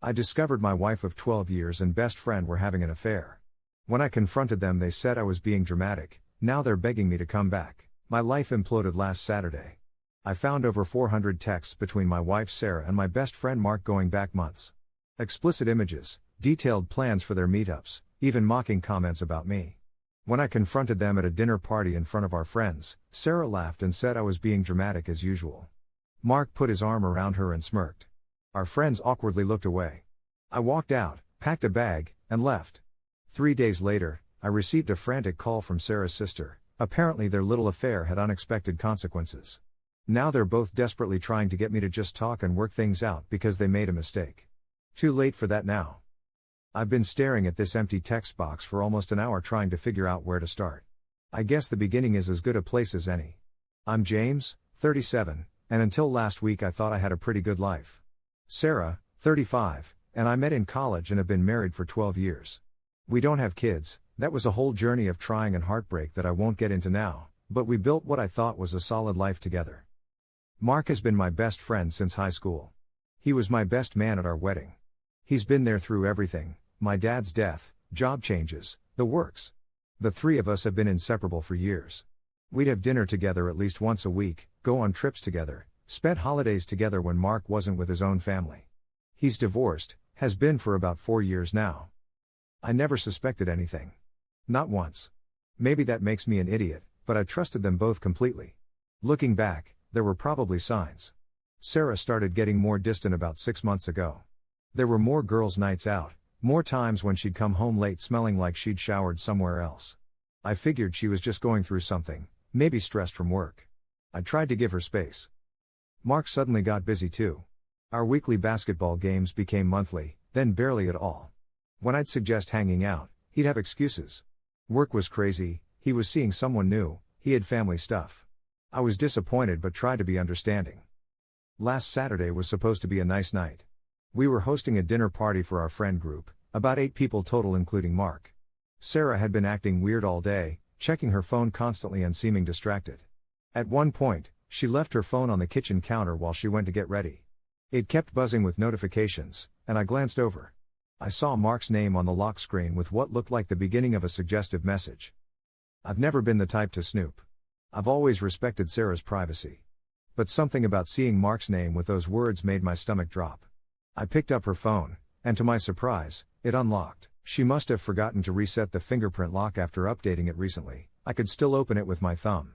I discovered my wife of 12 years and best friend were having an affair. When I confronted them, they said I was being dramatic. Now they're begging me to come back. My life imploded last Saturday. I found over 400 texts between my wife Sarah and my best friend Mark going back months. Explicit images, detailed plans for their meetups, even mocking comments about me. When I confronted them at a dinner party in front of our friends, Sarah laughed and said I was being dramatic as usual. Mark put his arm around her and smirked. Our friends awkwardly looked away. I walked out, packed a bag, and left. 3 days later, I received a frantic call from Sarah's sister. Apparently their little affair had unexpected consequences. Now they're both desperately trying to get me to just talk and work things out because they made a mistake. Too late for that now. I've been staring at this empty text box for almost an hour trying to figure out where to start. I guess the beginning is as good a place as any. I'm James, 37, and until last week I thought I had a pretty good life. Sarah, 35, and I met in college and have been married for 12 years. We don't have kids. That was a whole journey of trying and heartbreak that I won't get into now, but we built what I thought was a solid life together. Mark has been my best friend since high school. He was my best man at our wedding. He's been there through everything, my dad's death, job changes, the works. The three of us have been inseparable for years. We'd have dinner together at least once a week, go on trips together, spent holidays together when Mark wasn't with his own family. He's divorced, has been for about 4 years now. I never suspected anything. Not once. Maybe that makes me an idiot, but I trusted them both completely. Looking back, there were probably signs. Sarah started getting more distant about 6 months ago. There were more girls' nights out, more times when she'd come home late smelling like she'd showered somewhere else. I figured she was just going through something, maybe stressed from work. I tried to give her space. Mark suddenly got busy too. Our weekly basketball games became monthly, then barely at all. When I'd suggest hanging out, he'd have excuses. Work was crazy, he was seeing someone new, he had family stuff. I was disappointed but tried to be understanding. Last Saturday was supposed to be a nice night. We were hosting a dinner party for our friend group, about 8 people total including Mark. Sarah had been acting weird all day, checking her phone constantly and seeming distracted. At one point, she left her phone on the kitchen counter while she went to get ready. It kept buzzing with notifications, and I glanced over. I saw Mark's name on the lock screen with what looked like the beginning of a suggestive message. I've never been the type to snoop. I've always respected Sarah's privacy. But something about seeing Mark's name with those words made my stomach drop. I picked up her phone, and to my surprise, it unlocked. She must have forgotten to reset the fingerprint lock after updating it recently. I could still open it with my thumb.